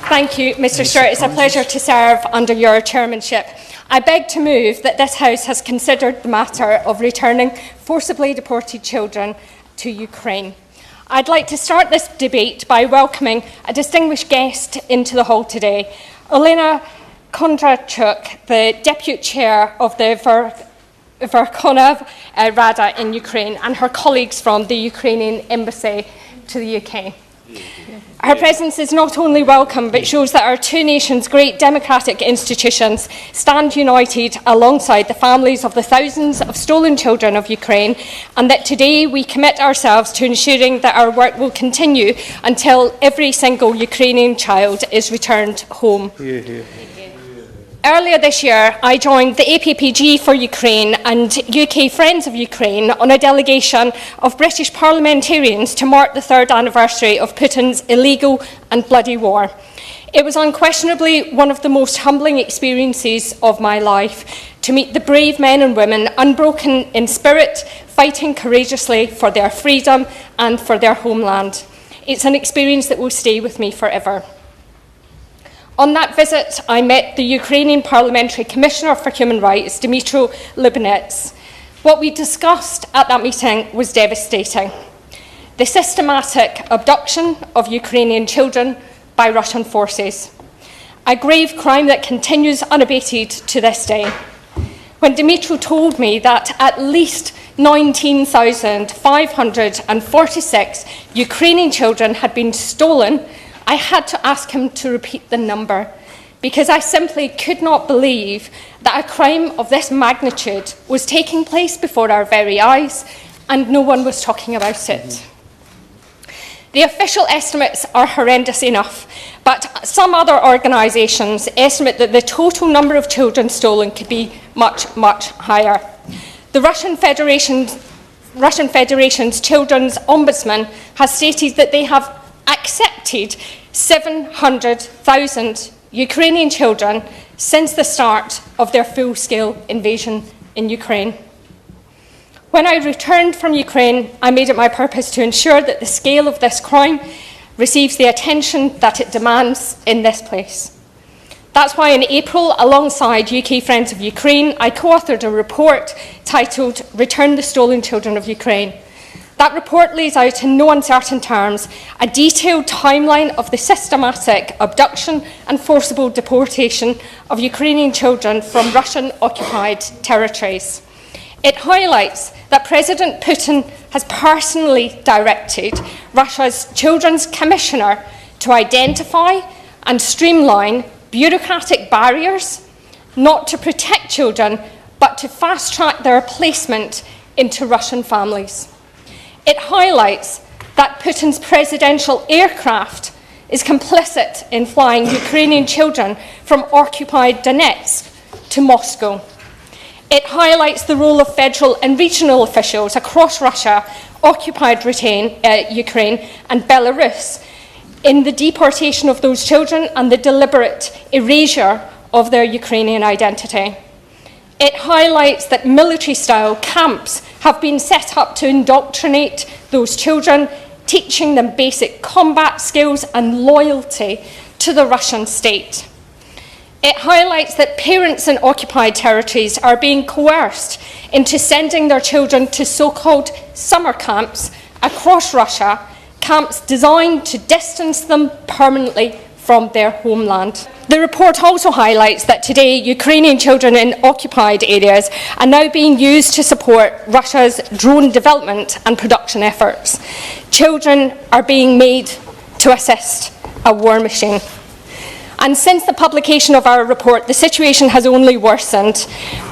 Thank you, Mr Stewart. It's a pleasure to serve under your chairmanship. I beg to move that this House has considered the matter of returning forcibly deported children to Ukraine. I'd like to start this debate by welcoming a distinguished guest into the hall today, Olena Kondrachuk, the Deputy Chair of the Verkhovna Rada in Ukraine, and her colleagues from the Ukrainian Embassy to the UK. Her presence is not only welcome, but shows that our two nations' great democratic institutions stand united alongside the families of the thousands of stolen children of Ukraine, and that today we commit ourselves to ensuring that our work will continue until every single Ukrainian child is returned home. Earlier this year, I joined the APPG for Ukraine and UK Friends of Ukraine on a delegation of British parliamentarians to mark the third anniversary of Putin's illegal and bloody war. It was unquestionably one of the most humbling experiences of my life to meet the brave men and women, unbroken in spirit, fighting courageously for their freedom and for their homeland. It's an experience that will stay with me forever. On that visit, I met the Ukrainian Parliamentary Commissioner for Human Rights, Dmytro Lubinets. What we discussed at that meeting was devastating. The systematic abduction of Ukrainian children by Russian forces, a grave crime that continues unabated to this day. When Dmytro told me that at least 19,546 Ukrainian children had been stolen, I had to ask him to repeat the number, because I simply could not believe that a crime of this magnitude was taking place before our very eyes and no one was talking about it. The official estimates are horrendous enough, but some other organisations estimate that the total number of children stolen could be much, much higher. The Russian Federation's Children's Ombudsman has stated that they have accepted 700,000 Ukrainian children since the start of their full-scale invasion in Ukraine. When I returned from Ukraine, I made it my purpose to ensure that the scale of this crime receives the attention that it demands in this place. That's why in April, alongside UK Friends of Ukraine, I co-authored a report titled "Return the Stolen Children of Ukraine." That report lays out in no uncertain terms a detailed timeline of the systematic abduction and forcible deportation of Ukrainian children from Russian-occupied territories. It highlights that President Putin has personally directed Russia's Children's Commissioner to identify and streamline bureaucratic barriers, not to protect children, but to fast-track their placement into Russian families. It highlights that Putin's presidential aircraft is complicit in flying Ukrainian children from occupied Donetsk to Moscow. It highlights the role of federal and regional officials across Russia, occupied Ukraine and Belarus in the deportation of those children and the deliberate erasure of their Ukrainian identity. It highlights that military-style camps have been set up to indoctrinate those children, teaching them basic combat skills and loyalty to the Russian state. It highlights that parents in occupied territories are being coerced into sending their children to so-called summer camps across Russia, camps designed to distance them permanently from their homeland. The report also highlights that today Ukrainian children in occupied areas are now being used to support Russia's drone development and production efforts. Children are being made to assist a war machine. And since the publication of our report, the situation has only worsened.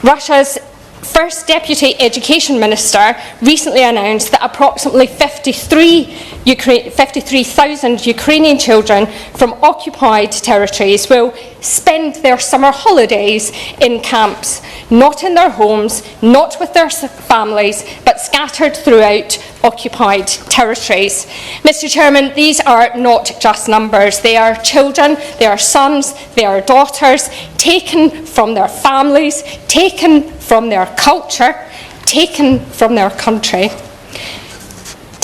Russia's First Deputy Education Minister recently announced that approximately 53,000 Ukrainian children from occupied territories will spend their summer holidays in camps, not in their homes, not with their families, but scattered throughout occupied territories. Mr. Chairman, these are not just numbers. They are children, they are sons, they are daughters, taken from their families, taken from their culture, taken from their country.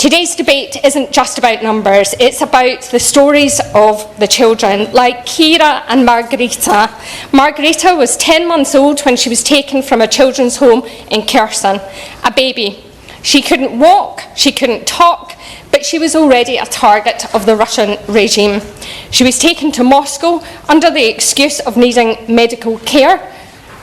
Today's debate isn't just about numbers, it's about the stories of the children, like Kira and Margarita. Margarita was 10 months old when she was taken from a children's home in Kherson, a baby. She couldn't walk, she couldn't talk, but she was already a target of the Russian regime. She was taken to Moscow under the excuse of needing medical care,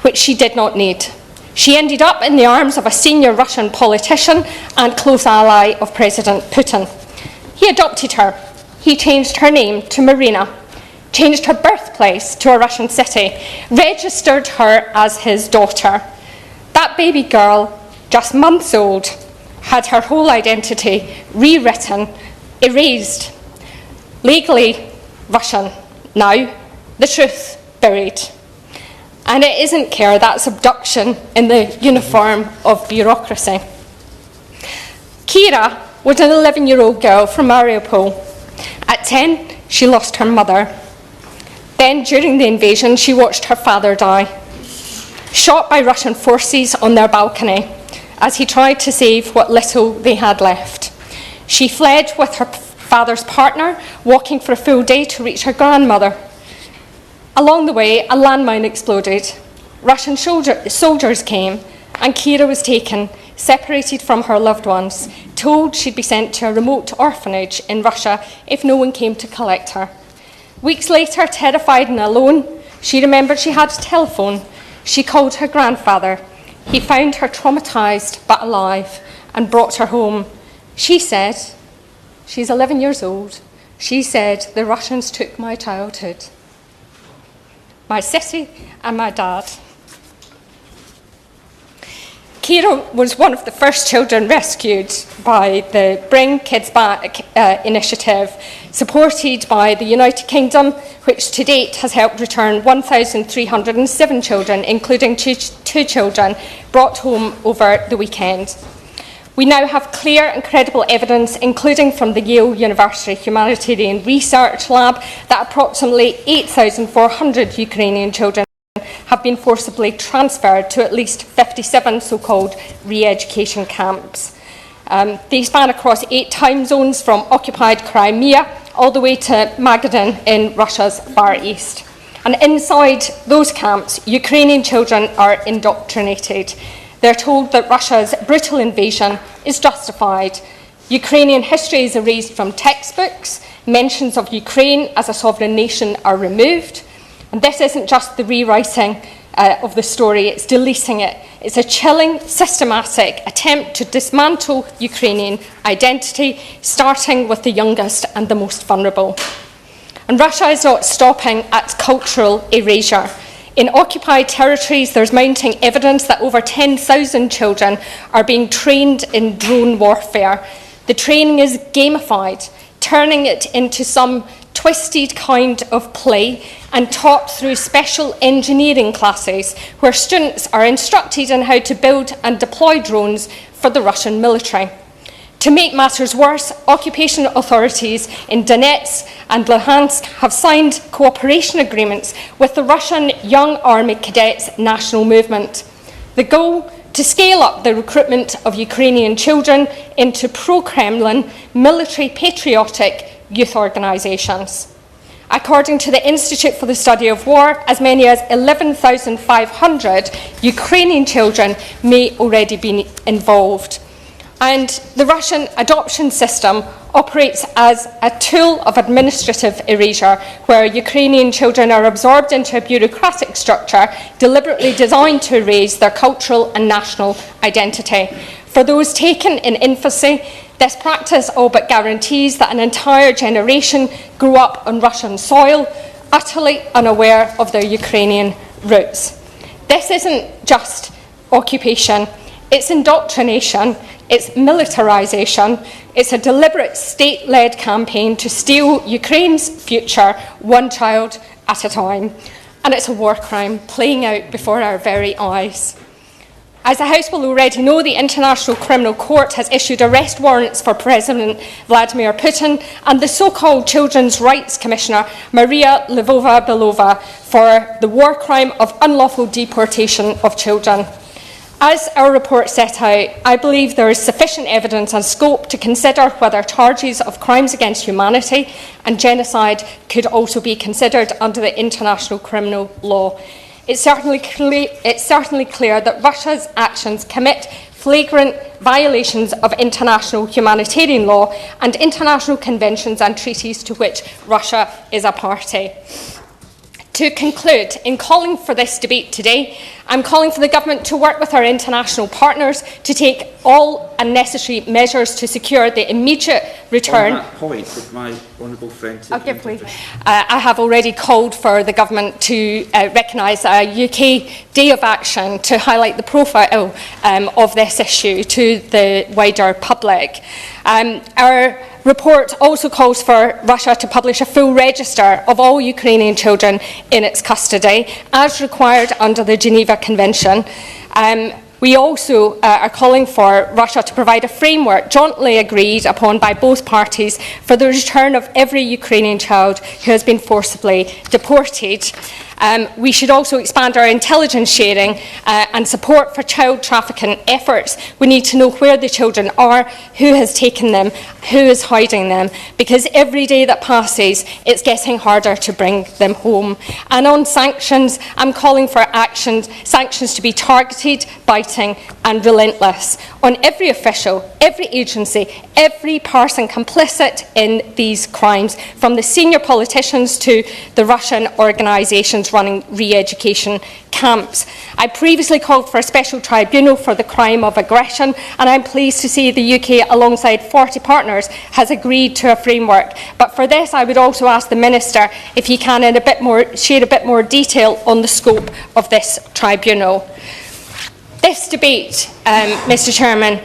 which she did not need. She ended up in the arms of a senior Russian politician and close ally of President Putin. He adopted her. He changed her name to Marina, changed her birthplace to a Russian city, registered her as his daughter. That baby girl, just months old, had her whole identity rewritten, erased. Legally Russian now, the truth buried. And it isn't care, that's abduction in the uniform of bureaucracy. Kira was an 11-year-old girl from Mariupol. At 10, she lost her mother. Then, during the invasion, she watched her father die, shot by Russian forces on their balcony as he tried to save what little they had left. She fled with her father's partner, walking for a full day to reach her grandmother. Along the way, a landmine exploded. Russian soldiers came, and Kira was taken, separated from her loved ones, told she'd be sent to a remote orphanage in Russia if no one came to collect her. Weeks later, terrified and alone, she remembered she had a telephone. She called her grandfather. He found her traumatised but alive and brought her home. She said, she's 11 years old, she said, the Russians took my childhood, my city and my dad. Kira was one of the first children rescued by the Bring Kids Back initiative, supported by the United Kingdom, which to date has helped return 1,307 children, including two children brought home over the weekend. We now have clear and credible evidence, including from the Yale University Humanitarian Research Lab, that approximately 8,400 Ukrainian children have been forcibly transferred to at least 57 so-called re-education camps. They span across 8 time zones, from occupied Crimea all the way to Magadan in Russia's Far East. And inside those camps, Ukrainian children are indoctrinated. They're told that Russia's brutal invasion is justified. Ukrainian history is erased from textbooks. Mentions of Ukraine as a sovereign nation are removed. And this isn't just the rewriting of the story, it's deleting it. It's a chilling, systematic attempt to dismantle Ukrainian identity, starting with the youngest and the most vulnerable. And Russia is not stopping at cultural erasure. In occupied territories, there's mounting evidence that over 10,000 children are being trained in drone warfare. The training is gamified, turning it into some twisted kind of play and taught through special engineering classes where students are instructed on how to build and deploy drones for the Russian military. To make matters worse, occupation authorities in Donetsk and Luhansk have signed cooperation agreements with the Russian Young Army Cadets National Movement. The goal: to scale up the recruitment of Ukrainian children into pro-Kremlin, military patriotic youth organisations. According to the Institute for the Study of War, as many as 11,500 Ukrainian children may already be involved. And the Russian adoption system operates as a tool of administrative erasure, where Ukrainian children are absorbed into a bureaucratic structure deliberately designed to erase their cultural and national identity. For those taken in infancy, this practice all but guarantees that an entire generation grew up on Russian soil, utterly unaware of their Ukrainian roots. This isn't just occupation, it's indoctrination, it's militarisation, it's a deliberate state-led campaign to steal Ukraine's future one child at a time. And it's a war crime playing out before our very eyes. As the House will already know, the International Criminal Court has issued arrest warrants for President Vladimir Putin and the so-called Children's Rights Commissioner, Maria Lvova-Belova, for the war crime of unlawful deportation of children. As our report set out, I believe there is sufficient evidence and scope to consider whether charges of crimes against humanity and genocide could also be considered under the international criminal law. It's certainly clear that Russia's actions commit flagrant violations of international humanitarian law and international conventions and treaties to which Russia is a party. To conclude, in calling for this debate today, I'm calling for the Government to work with our international partners to take all unnecessary measures to secure the immediate return. On that point, would my honourable friend take I have already called for the Government to recognise a UK Day of Action to highlight the profile of this issue to the wider public. Our report also calls for Russia to publish a full register of all Ukrainian children in its custody, as required under the Geneva Convention. We also are calling for Russia to provide a framework jointly agreed upon by both parties for the return of every Ukrainian child who has been forcibly deported. We should also expand our intelligence sharing and support for child trafficking efforts. We need to know where the children are, who has taken them, who is hiding them, because every day that passes, it's getting harder to bring them home. And on sanctions, I'm calling for sanctions to be targeted, biting and relentless on every official, every agency, every person complicit in these crimes, from the senior politicians to the Russian organisations running re-education camps. I previously called for a special tribunal for the crime of aggression, and I'm pleased to see the UK, alongside 40 partners, has agreed to a framework. But for this, I would also ask the Minister if he can share a bit more detail on the scope of this tribunal. This debate, Mr Chairman,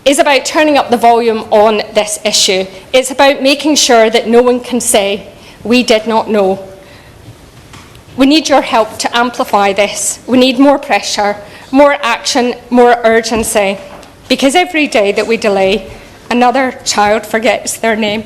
is about turning up the volume on this issue. It's about making sure that no one can say, "We did not know." We need your help to amplify this. We need more pressure, more action, more urgency, because every day that we delay, another child forgets their name.